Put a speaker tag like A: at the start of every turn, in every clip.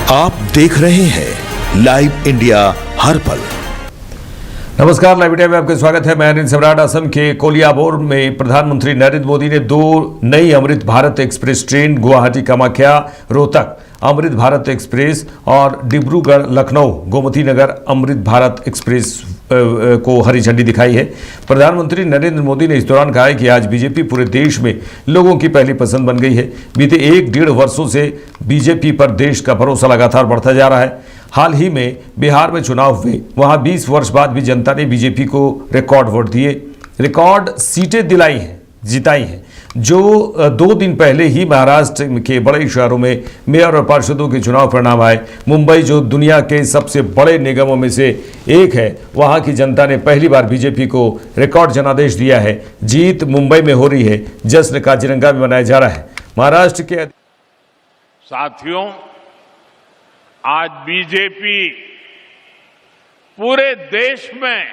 A: आप देख रहे हैं लाइव इंडिया हर पल।
B: नमस्कार, लाइव इंडिया में आपका स्वागत है। मैं अनिल सम्राट। असम के कोलियाबोर में प्रधानमंत्री नरेंद्र मोदी ने 2 नई Amrit Bharat express train Guwahati Kamakhya Rohtak Amrit Bharat express और डिब्रूगढ़ लखनऊ गोमती नगर अमृत भारत एक्सप्रेस को हरी झंडी दिखाई है। प्रधानमंत्री नरेंद्र मोदी ने इस दौरान कहा है कि आज बीजेपी पूरे देश में लोगों की पहली पसंद बन गई है। बीते 1-1.5 वर्षों से बीजेपी पर देश का भरोसा लगातार बढ़ता जा रहा है। हाल ही में बिहार में चुनाव हुए, वहां 20 वर्ष बाद भी जनता ने बीजेपी को रिकॉर्ड वोट दिए, रिकॉर्ड सीटें जिताई हैं। जो 2 दिन पहले ही महाराष्ट्र के बड़े शहरों में मेयर और पार्षदों के चुनाव परिणाम आए। मुंबई, जो दुनिया के सबसे बड़े निगमों में से एक है, वहां की जनता ने पहली बार बीजेपी को रिकॉर्ड जनादेश दिया है। जीत मुंबई में हो रही है, जश्न काजीरंगा में मनाया जा रहा है। महाराष्ट्र के
C: साथियों, आज बीजेपी पूरे देश में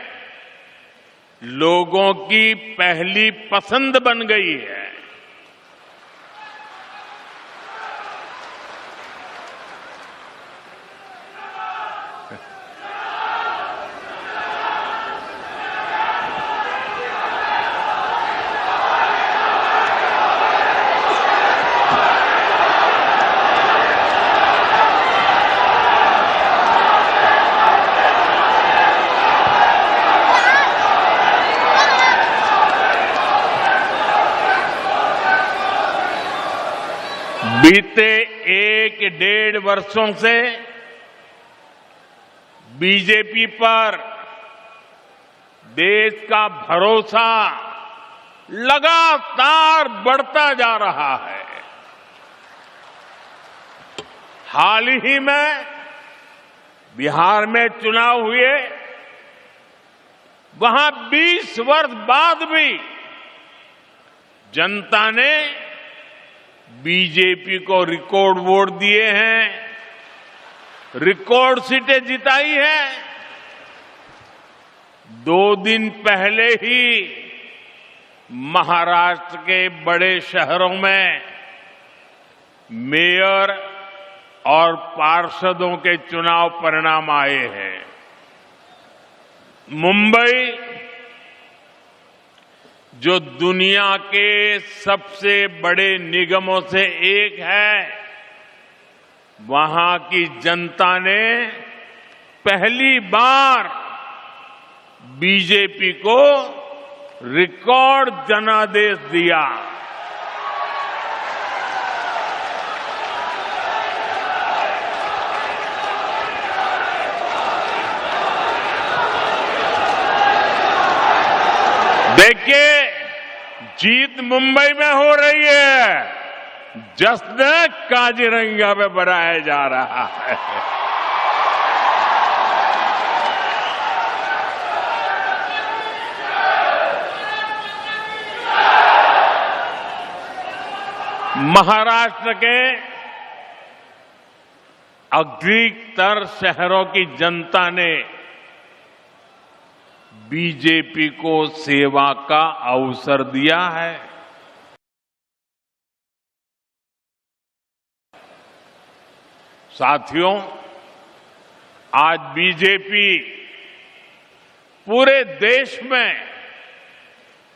C: लोगों की पहली पसंद बन गई है। बीते 1-1.5 वर्षों से बीजेपी पर देश का भरोसा लगातार बढ़ता जा रहा है। हाल ही में बिहार में चुनाव हुए, वहां 20 वर्ष बाद भी जनता ने बीजेपी को रिकॉर्ड वोट दिए हैं, रिकॉर्ड सीटें जिताई है। 2 दिन पहले ही महाराष्ट्र के बड़े शहरों में मेयर और पार्षदों के चुनाव परिणाम आए हैं। मुंबई, जो दुनिया के सबसे बड़े निगमों से एक है, वहां की जनता ने पहली बार बीजेपी को रिकॉर्ड जनादेश दिया। देखिए, जीत मुंबई में हो रही है, जश्न काजीरंगा में मनाया जा रहा है। महाराष्ट्र के अधिकतर शहरों की जनता ने बीजेपी को सेवा का अवसर दिया है। साथियों, आज बीजेपी पूरे देश में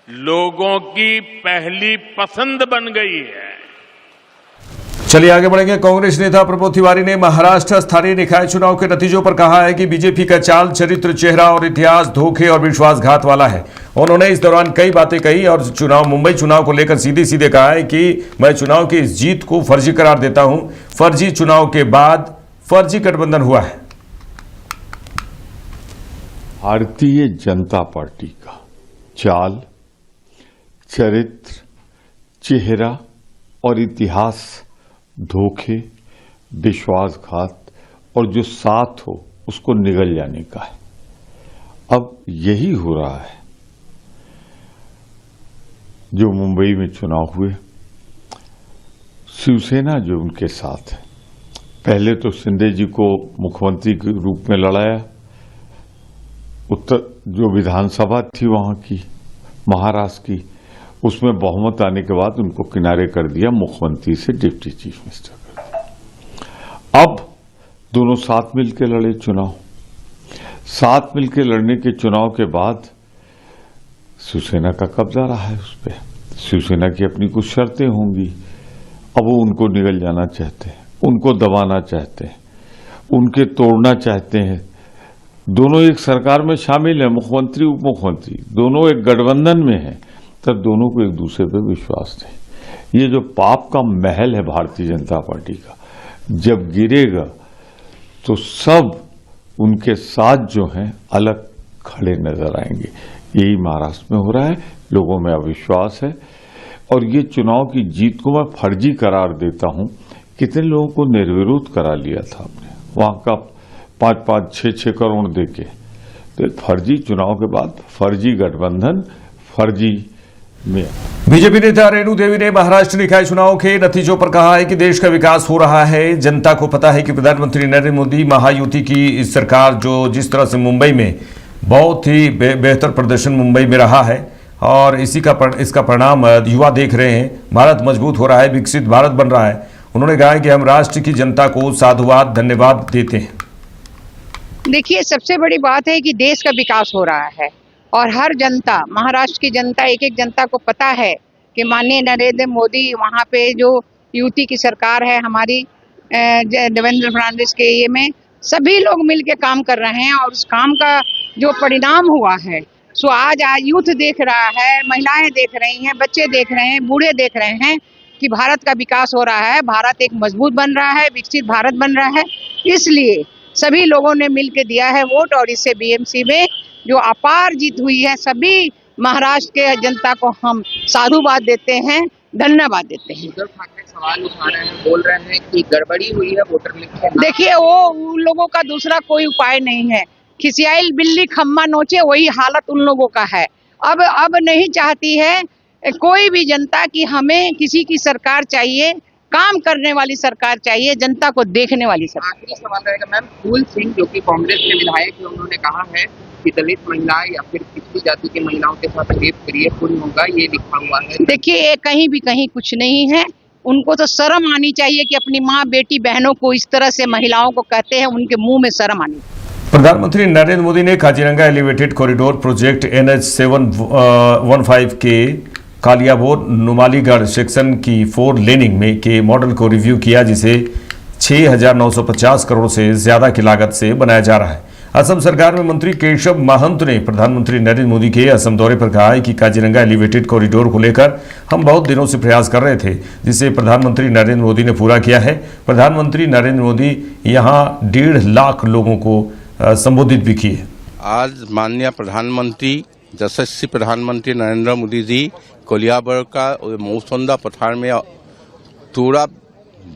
C: लोगों की पहली पसंद बन गई है।
B: चलिए आगे बढ़ेंगे। कांग्रेस नेता प्रमोद तिवारी ने महाराष्ट्र स्थानीय निकाय चुनाव के नतीजों पर कहा है कि बीजेपी का चाल, चरित्र, चेहरा और इतिहास धोखे और विश्वासघात वाला है। उन्होंने इस दौरान कई बातें कही और मुंबई चुनाव को लेकर सीधे कहा है कि मैं चुनाव की इस जीत को फर्जी करार देता हूं। फर्जी चुनाव के बाद फर्जी गठबंधन हुआ है।
D: भारतीय जनता पार्टी का चाल, चरित्र, चेहरा और इतिहास धोखे, विश्वासघात और जो साथ हो उसको निगल जाने का है। अब यही हो रहा है। जो मुंबई में चुनाव हुए, शिवसेना जो उनके साथ है, पहले तो शिंदे जी को मुख्यमंत्री के रूप में लड़ाया, उत्तर जो विधानसभा थी वहां की, महाराष्ट्र की, उसमें बहुमत आने के बाद उनको किनारे कर दिया, मुख्यमंत्री से डिप्टी चीफ मिनिस्टर कर दिया। अब दोनों साथ मिलकर लड़े चुनाव। साथ मिलकर लड़ने के चुनाव के बाद शिवसेना का कब्जा रहा है उस पर। शिवसेना की अपनी कुछ शर्तें होंगी, अब वो उनको निगल जाना चाहते हैं, उनको दबाना चाहते हैं, उनके तोड़ना चाहते हैं। दोनों एक सरकार में शामिल है, मुख्यमंत्री उप मुख्यमंत्री दोनों एक गठबंधन में हैं, तब दोनों को एक दूसरे पर विश्वास है। ये जो पाप का महल है भारतीय जनता पार्टी का, जब गिरेगा तो सब उनके साथ जो हैं अलग खड़े नजर आएंगे। यही महाराष्ट्र में हो रहा है, लोगों में अविश्वास है और ये चुनाव की जीत को मैं फर्जी करार देता हूं। कितने लोगों को निर्विरोध करा लिया था आपने, वहां का 5-5, 6-6 करोड़ देके। तो फर्जी चुनाव के बाद फर्जी गठबंधन, फर्जी में।
B: बीजेपी नेता रेणु देवी ने महाराष्ट्र निकाय चुनाव के नतीजों पर कहा है कि देश का विकास हो रहा है। जनता को पता है कि प्रधानमंत्री नरेंद्र मोदी, महायुति की इस सरकार जो जिस तरह से मुंबई में बहुत ही बेहतर प्रदर्शन मुंबई में रहा है और इसका परिणाम युवा देख रहे हैं। भारत मजबूत हो रहा है, विकसित भारत बन रहा है। उन्होंने कहा कि हम राष्ट्र की जनता को साधुवाद, धन्यवाद देते हैं।
E: देखिए, सबसे बड़ी बात है कि देश का विकास हो रहा है और हर जनता, महाराष्ट्र की जनता, एक एक जनता को पता है कि माननीय नरेंद्र मोदी, वहाँ पे जो यूटी की सरकार है हमारी देवेंद्र फडणवीस के ये में सभी लोग मिलके काम कर रहे हैं और उस काम का जो परिणाम हुआ है सो आज यूथ देख रहा है, महिलाएं देख रही हैं, बच्चे देख रहे हैं, बूढ़े देख रहे हैं कि भारत का विकास हो रहा है, भारत एक मजबूत बन रहा है, विकसित भारत बन रहा है। इसलिए सभी लोगों ने मिलकर दिया है वोट और इससे बीएमसी में जो अपार जीत हुई है, सभी महाराष्ट्र के जनता को हम साधुवाद देते हैं, धन्यवाद देते हैं।
F: उद्धव ठाकरे सवाल उठा रहे हैं, बोल रहे हैं कि गड़बड़ी हुई है वोटर लिस्ट में।
E: देखिए, वो उन लोगों का दूसरा कोई उपाय नहीं है। खिसियाइल बिल्ली खम्मा नोचे, वही हालत उन लोगों का है। अब नहीं चाहती है कोई भी जनता कि हमें किसी की सरकार चाहिए, काम करने वाली सरकार चाहिए, जनता को देखने वाली सरकार।
F: आखिरी सवाल रहेगा मैम, फूल सिंह जो कि कांग्रेस के विधायक है, उन्होंने कहा है कि दलित महिलाएं या फिर पिछड़ी जाति की महिलाओं के साथ रेप करिए पूर्ण होगा, ये लिखा हुआ है।
E: देखिए, ये कहीं भी कहीं कुछ नहीं है। उनको तो शर्म आनी चाहिए कि अपनी माँ, बेटी, बहनों को इस तरह से महिलाओं को कहते हैं, उनके मुंह में शर्म आनी चाहिए।
B: प्रधानमंत्री नरेंद्र मोदी ने Kaziranga elevated corridor project NH 715 के कालियाबोर नुमालीगढ़ सेक्शन की 4 लेनिंग में के मॉडल को रिव्यू किया, जिसे 6,950 करोड़ से ज्यादा की लागत से बनाया जा रहा है। असम सरकार में मंत्री केशव महंत ने प्रधानमंत्री नरेंद्र मोदी के असम दौरे पर कहा है कि काजीरंगा एलिवेटेड कॉरिडोर को लेकर हम बहुत दिनों से प्रयास कर रहे थे, जिसे प्रधानमंत्री नरेंद्र मोदी ने पूरा किया है। प्रधानमंत्री नरेंद्र मोदी यहां 1.5 लाख लोगों को संबोधित भी किए।
G: आज माननीय प्रधानमंत्री, यशस्वी प्रधानमंत्री नरेंद्र मोदी जी कोलियाबर का मौसंदा पठार में थोड़ा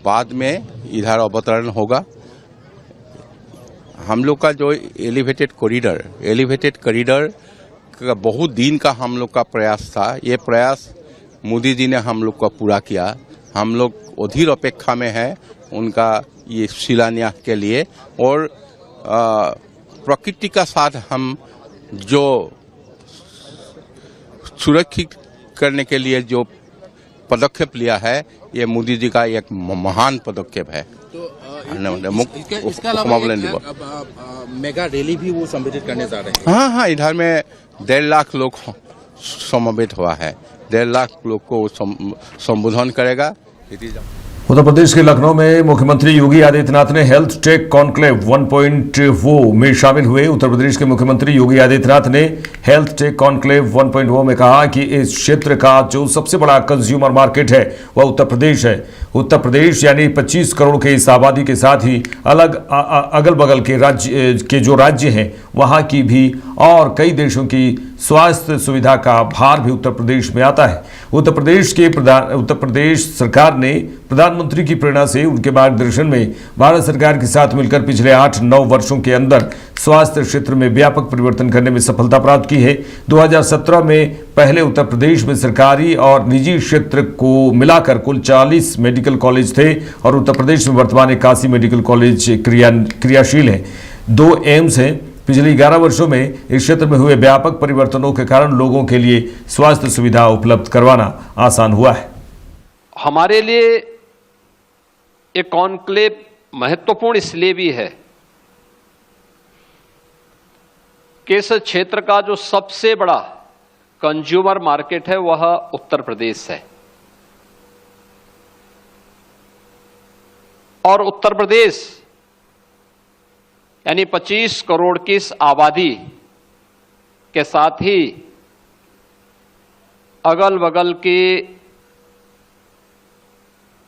G: बाद में इधर अवतरण होगा। हम लोग का जो एलिवेटेड कॉरिडोर का बहुत दिन का हम लोग का प्रयास था। ये प्रयास मोदी जी ने हम लोग का पूरा किया। हम लोग अधीर अपेक्षा में है उनका ये शिलान्यास के लिए। और प्रकृति का साथ हम जो सुरक्षित करने के लिए जो पदक्षेप लिया है, ये मोदी जी का एक महान पदक्षेप है।
H: तो इसका अलावा मेगा रैली भी वो संबोधित करने जा रहे हैं।
G: हाँ, इधर में 1.5 लाख लोग समवेत हुआ है। 1.5 लाख लोग को संबोधन करेगा।
B: उत्तर प्रदेश के लखनऊ में मुख्यमंत्री योगी आदित्यनाथ ने हेल्थ टेक कॉन्क्लेव 1.0 में शामिल हुए। उत्तर प्रदेश के मुख्यमंत्री योगी आदित्यनाथ ने हेल्थ टेक कॉन्क्लेव 1.0 में कहा कि इस क्षेत्र का जो सबसे बड़ा कंज्यूमर मार्केट है वह उत्तर प्रदेश है। उत्तर प्रदेश यानी 25 करोड़ के इस आबादी के साथ ही अगल बगल के राज्य के जो राज्य हैं वहाँ की भी और कई देशों की स्वास्थ्य सुविधा का भार भी उत्तर प्रदेश में आता है। उत्तर प्रदेश सरकार ने प्रधानमंत्री की प्रेरणा से उनके मार्गदर्शन में भारत सरकार के साथ मिलकर पिछले 8-9 वर्षों के अंदर स्वास्थ्य क्षेत्र में व्यापक परिवर्तन करने में सफलता प्राप्त की है। 2017 में पहले उत्तर प्रदेश में सरकारी और निजी क्षेत्र को मिलाकर कुल 40 मेडिकल कॉलेज थे और उत्तर प्रदेश में वर्तमान 81 मेडिकल कॉलेज क्रियाशील हैं। 2 एम्स हैं। पिछले 11 वर्षों में इस क्षेत्र में हुए व्यापक परिवर्तनों के कारण लोगों के लिए स्वास्थ्य सुविधा उपलब्ध करवाना आसान हुआ है।
I: हमारे लिए एक कॉन्क्लेव महत्वपूर्ण इसलिए भी है कि इस क्षेत्र का जो सबसे बड़ा कंज्यूमर मार्केट है वह उत्तर प्रदेश है और उत्तर प्रदेश यानी 25 करोड़ की इस आबादी के साथ ही अगल बगल के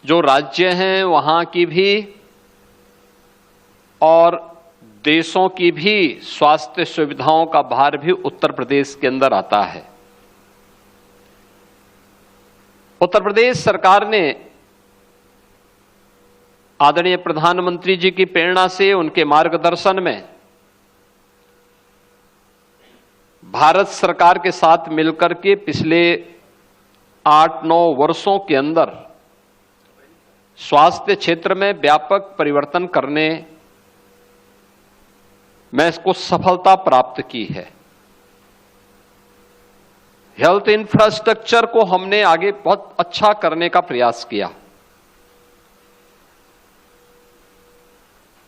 I: जो राज्य हैं वहां की भी और देशों की भी स्वास्थ्य सुविधाओं का भार भी उत्तर प्रदेश के अंदर आता है। उत्तर प्रदेश सरकार ने आदरणीय प्रधानमंत्री जी की प्रेरणा से, उनके मार्गदर्शन में भारत सरकार के साथ मिलकर के पिछले 8-9 वर्षों के अंदर स्वास्थ्य क्षेत्र में व्यापक परिवर्तन करने में इसको सफलता प्राप्त की है। हेल्थ इंफ्रास्ट्रक्चर को हमने आगे बहुत अच्छा करने का प्रयास किया।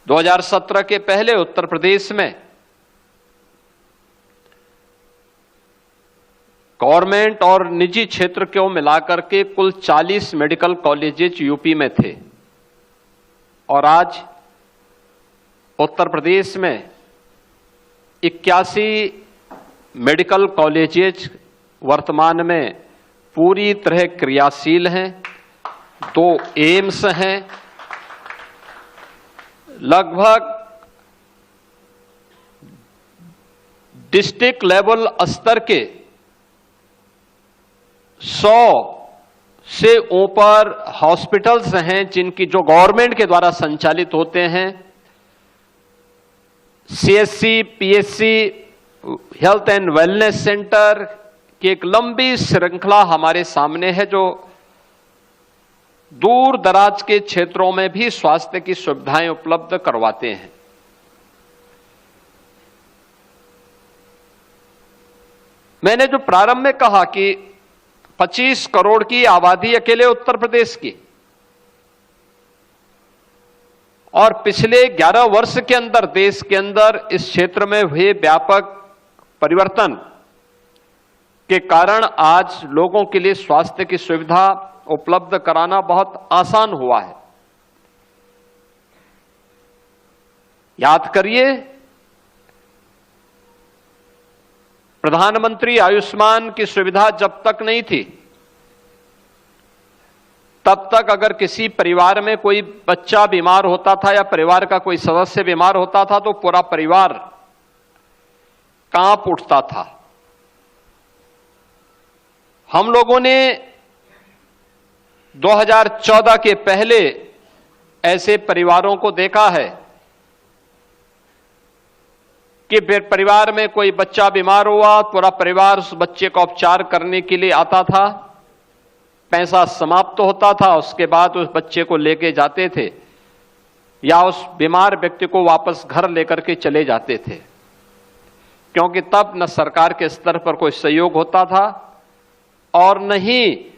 I: 2017 के पहले उत्तर प्रदेश में गवर्नमेंट और निजी क्षेत्र को मिलाकर के कुल 40 मेडिकल कॉलेजेस यूपी में थे और आज उत्तर प्रदेश में 81 मेडिकल कॉलेजेस वर्तमान में पूरी तरह क्रियाशील हैं। 2 एम्स हैं। लगभग डिस्ट्रिक्ट लेवल स्तर के 100 से ऊपर हॉस्पिटल्स हैं जिनकी जो गवर्नमेंट के द्वारा संचालित होते हैं। CSC, PHC, health and wellness centre की एक लंबी श्रृंखला हमारे सामने है जो दूर दराज के क्षेत्रों में भी स्वास्थ्य की सुविधाएं उपलब्ध करवाते हैं। मैंने जो प्रारंभ में कहा कि 25 करोड़ की आबादी अकेले उत्तर प्रदेश की और पिछले 11 वर्ष के अंदर देश के अंदर इस क्षेत्र में हुए व्यापक परिवर्तन के कारण आज लोगों के लिए स्वास्थ्य की सुविधा उपलब्ध कराना बहुत आसान हुआ है। याद करिए, प्रधानमंत्री आयुष्मान की सुविधा जब तक नहीं थी तब तक अगर किसी परिवार में कोई बच्चा बीमार होता था या परिवार का कोई सदस्य बीमार होता था तो पूरा परिवार कांप उठता था। हम लोगों ने 2014 के पहले ऐसे परिवारों को देखा है कि परिवार में कोई बच्चा बीमार हुआ, पूरा परिवार उस बच्चे का उपचार करने के लिए आता था। पैसा समाप्त होता था, उसके बाद उस बच्चे को लेके जाते थे या उस बीमार व्यक्ति को वापस घर लेकर के चले जाते थे, क्योंकि तब न सरकार के स्तर पर कोई सहयोग होता था और न ही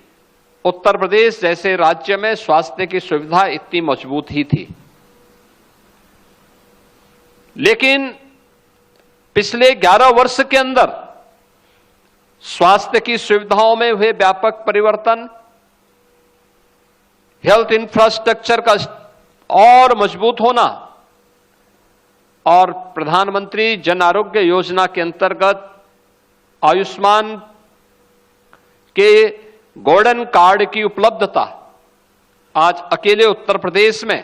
I: उत्तर प्रदेश जैसे राज्य में स्वास्थ्य की सुविधा इतनी मजबूत ही थी। लेकिन पिछले 11 वर्ष के अंदर स्वास्थ्य की सुविधाओं में हुए व्यापक परिवर्तन, हेल्थ इंफ्रास्ट्रक्चर का और मजबूत होना और प्रधानमंत्री जन आरोग्य योजना के अंतर्गत आयुष्मान के गोल्डन कार्ड की उपलब्धता, आज अकेले उत्तर प्रदेश में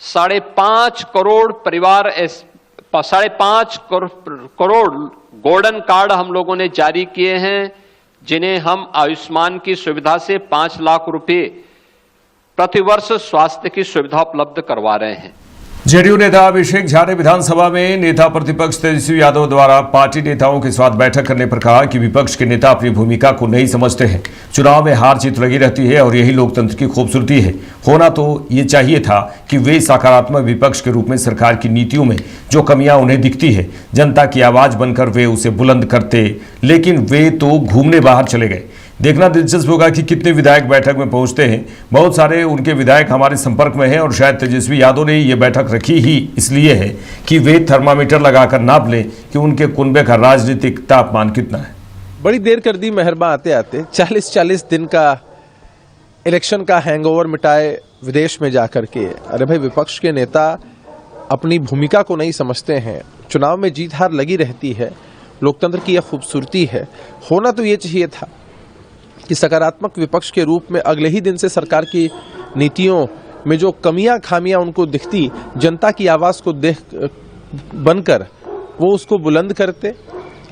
I: 5.5 करोड़ परिवार, 5.5 करोड़ गोल्डन कार्ड हम लोगों ने जारी किए हैं, जिन्हें हम आयुष्मान की सुविधा से 5 लाख रुपए प्रतिवर्ष स्वास्थ्य की सुविधा उपलब्ध करवा रहे हैं।
B: जेडीयू नेता अभिषेक झा ने विधानसभा में नेता प्रतिपक्ष तेजस्वी यादव द्वारा पार्टी नेताओं के साथ बैठक करने पर कहा कि विपक्ष के नेता अपनी भूमिका को नहीं समझते हैं। चुनाव में हार जीत लगी रहती है और यही लोकतंत्र की खूबसूरती है। होना तो ये चाहिए था कि वे सकारात्मक विपक्ष के रूप में सरकार की नीतियों में जो कमियां उन्हें दिखती है, जनता की आवाज बनकर वे उसे बुलंद करते, लेकिन वे तो घूमने बाहर चले गए। देखना दिलचस्प होगा कि कितने विधायक बैठक में पहुंचते हैं। बहुत सारे उनके विधायक हमारे संपर्क में हैं और शायद तेजस्वी यादव ने ये बैठक रखी ही इसलिए है कि वे थर्मामीटर लगाकर नाप लें कि उनके कुनबे का राजनीतिक तापमान कितना है।
J: बड़ी देर कर दी मेहरबा आते आते 40-40 दिन का इलेक्शन का हैंगओवर मिटाए विदेश में जाकर के। अरे भाई, विपक्ष के नेता अपनी भूमिका को नहीं समझते हैं। चुनाव में जीत हार लगी रहती है, लोकतंत्र की यह खूबसूरती है। होना तो ये चाहिए था कि सकारात्मक विपक्ष के रूप में अगले ही दिन से सरकार की नीतियों में जो कमियां खामियां उनको दिखती, जनता की आवाज़ को देख बनकर वो उसको बुलंद करते,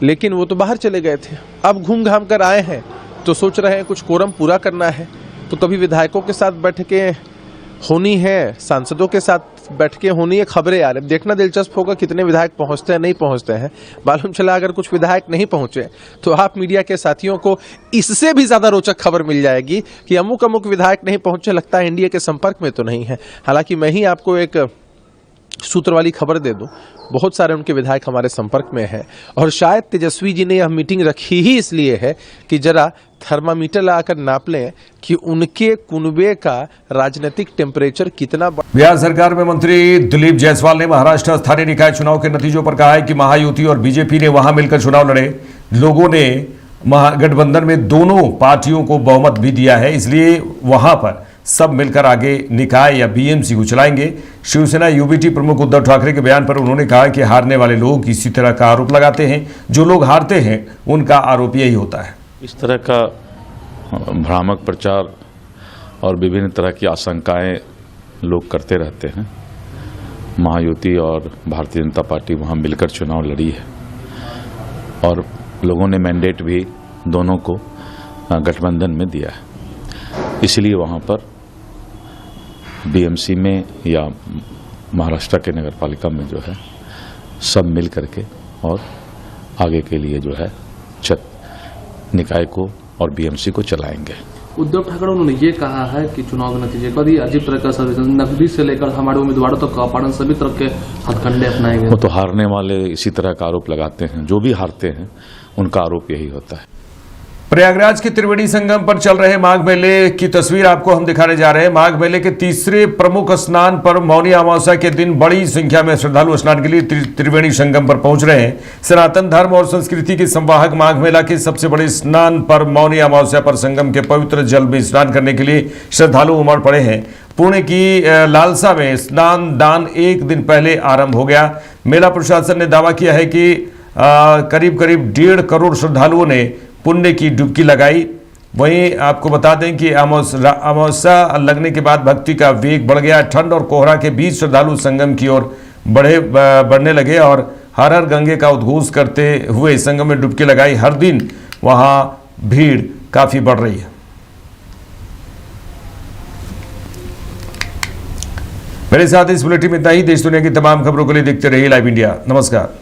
J: लेकिन वो तो बाहर चले गए थे। अब घूम घाम कर आए हैं तो सोच रहे हैं कुछ कोरम पूरा करना है, तो कभी विधायकों के साथ बैठकें होनी है, सांसदों के साथ बैठकें होनी है। खबरें यार देखना दिलचस्प होगा कितने विधायक पहुंचते हैं, नहीं पहुंचते हैं। मालूम चला अगर कुछ विधायक नहीं पहुंचे तो आप मीडिया के साथियों को इससे भी ज्यादा रोचक खबर मिल जाएगी कि अमुक अमुक विधायक नहीं पहुंचे, लगता है एनडीए के संपर्क में तो नहीं है। हालांकि मैं ही आपको एक सूत्र वाली खबर दे दूं, बहुत सारे उनके विधायक हमारे संपर्क में हैं और शायद तेजस्वी जी ने यह मीटिंग रखी ही इसलिए है कि जरा थर्मामीटर लगाकर नाप लें कि उनके कुनबे का राजनीतिक टेम्परेचर कितना।
B: बिहार सरकार में मंत्री दिलीप जायसवाल ने महाराष्ट्र स्थानीय निकाय चुनाव के नतीजों पर कहा है कि महायुति और बीजेपी ने वहां मिलकर चुनाव लड़े। लोगों ने महागठबंधन में दोनों पार्टियों को बहुमत भी दिया है, इसलिए वहां पर सब मिलकर आगे निकाय या बीएमसी को चलाएंगे। शिवसेना यूबीटी प्रमुख उद्धव ठाकरे के बयान पर उन्होंने कहा कि हारने वाले लोग इसी तरह का आरोप लगाते हैं। जो लोग हारते हैं उनका आरोप यही होता है।
K: इस तरह का भ्रामक प्रचार और विभिन्न तरह की आशंकाएं लोग करते रहते हैं। महायुति और भारतीय जनता पार्टी वहां मिलकर चुनाव लड़ी है और लोगों ने मैंडेट भी दोनों को गठबंधन में दिया है, इसलिए वहां पर बीएमसी में या महाराष्ट्र के नगर पालिका में जो है सब मिल करके और आगे के लिए जो है निकाय को और बीएमसी को चलाएंगे।
L: उद्धव ठाकरे उन्होंने ये कहा है कि चुनाव के नतीजे कभी अजीब तरह का नकदी से लेकर हमारे उम्मीदवारों तक का अपहरण सभी तरह के हथकंडे अपनाए गए।
K: वो तो हारने वाले इसी तरह का आरोप लगाते हैं, जो भी हारते हैं उनका आरोप यही होता है।
B: प्रयागराज के त्रिवेणी संगम पर चल रहे माघ मेले की तस्वीर आपको हम दिखाने जा रहे हैं। माघ मेले के तीसरे प्रमुख स्नान पर मौनी अमावस्या के दिन बड़ी संख्या में श्रद्धालु स्नान के लिए त्रिवेणी संगम पर पहुंच रहे हैं। सनातन धर्म और संस्कृति के संवाहक माघ मेला के सबसे बड़े स्नान पर मौनी अमावस्या पर संगम के पवित्र जल में स्नान करने के लिए श्रद्धालु उमड़ पड़े हैं। पुणे की लालसा में स्नान दान एक दिन पहले आरंभ हो गया। मेला प्रशासन ने दावा किया है कि करीब करीब 1.5 करोड़ श्रद्धालुओं ने पुण्य की डुबकी लगाई। वहीं आपको बता दें कि अमावस्या लगने के बाद भक्ति का वेग बढ़ गया। ठंड और कोहरा के बीच श्रद्धालु संगम की ओर बढ़ने लगे और हर हर गंगे का उद्घोष करते हुए संगम में डुबकी लगाई। हर दिन वहां भीड़ काफी बढ़ रही है। मेरे साथ इस बुलेटिन में इतना ही। देश दुनिया की तमाम खबरों के लिए देखते रहिए लाइव इंडिया। नमस्कार।